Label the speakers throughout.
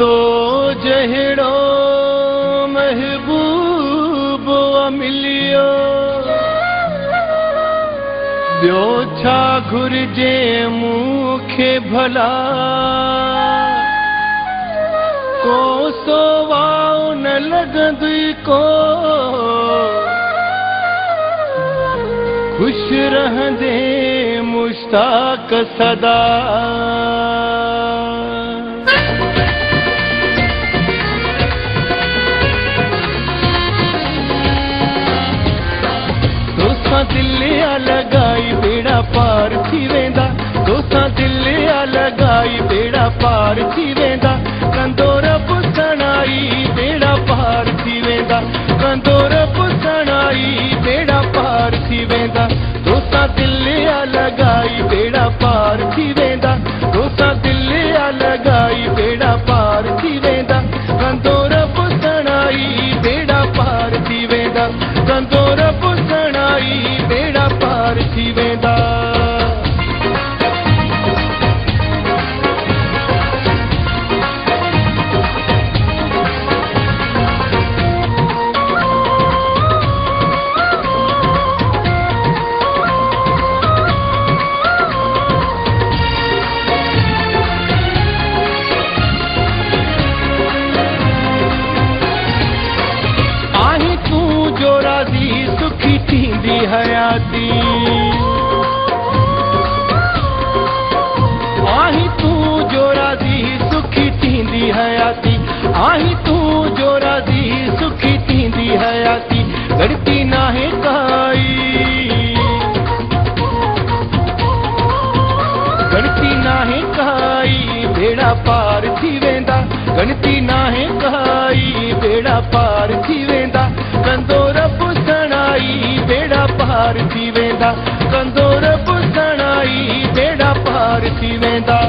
Speaker 1: तो जहिड़ो महबूब मिलियो ॿियो छा घुर्जे मूंखे भला को सोवाओ न लॻंदुई को खुश रहंदे मुश्ताक सदा दोस्तां दिलिया लगाई बेड़ा पार थी वेंदा दोस्तां दिलिया लगाई बेड़ा पार थी वेंदा कंदोर पुसणाई बेड़ा पार थी वेंदा कंदोर पुसणाई बेड़ा पार थी वेंदा दोस्तां दिलिया लगाई बेड़ा पार थी वेंदा दोस्तां दिलिया लगाई बेड़ा पार थी वेंदा कंदोर पुसणाई बेड़ा पार थी वेंदा कंदोर पुसणाई बेड़ा पार थी वेंदा सुखी थींदी हयाती आही तूं जो राज़ी सुखी थींदी हयाती आही तूं जो राज़ी सुखी थींदी हयाती गणती नाहे काई गणती नाहे काई बेड़ा पार थी वेंदा गणती नाहे काई बेड़ा पार थी वेंदा कंदोर पुसणाई बेड़ा पार थी वेंदा कंदोर पुसणाई बेड़ा पार थी वेंदा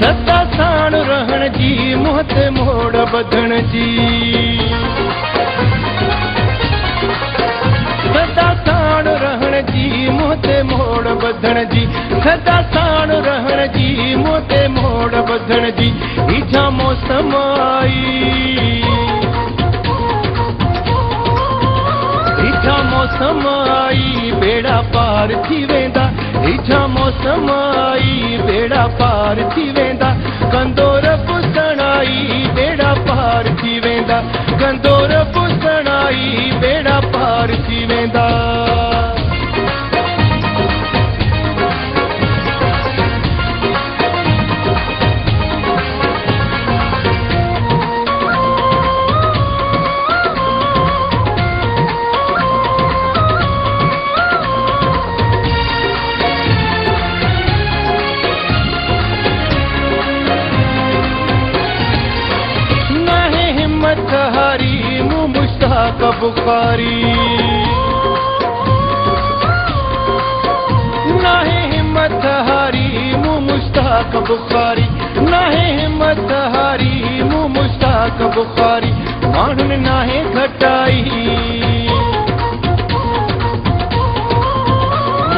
Speaker 1: सदा साण रहण जी मुंहं ते मोड़ ॿधण जी सदा साण रहण जी मुंहं ते मोड़ ॿधण जी सदा साण रहण जी मुंहं ते मोड़ ॿधण जी ही छा मौसम आई ही छा मौसम आई बेड़ा पार थी वेंदा ही छा मौसम आई बेड़ा पार थी वेंदा कंदोर पुसणाई बेड़ा पार थी वेंदा कंदोर पुसणाई बेड़ा पार थी वेंदा हारी मुँह मुश्ताक बुखारी नाहे हिम्मत हारी मुँह मुश्ताक बुखारी नाहे हिम्मत हारी मुँह मुश्ताक बुखारी माण्हुनि नाहे घटाई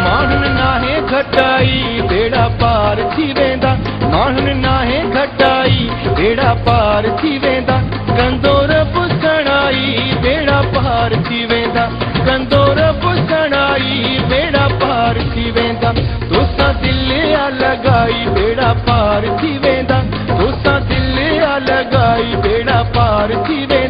Speaker 1: माण्हुनि नाहे घटाई बेड़ा पार थी वेंदा माण्हुनि नाहे घटाई बेड़ा पार थी वेंदा कंदोर पुसणाई बेड़ा पार थी वेंदा कंदोर पुसणाई बेड़ा पार थी वेंदा दोस्तां दिलिया लगाई बेड़ा पार थी वेंदा दोस्तां दिलिया लगाई बेड़ा पार थी वेंदा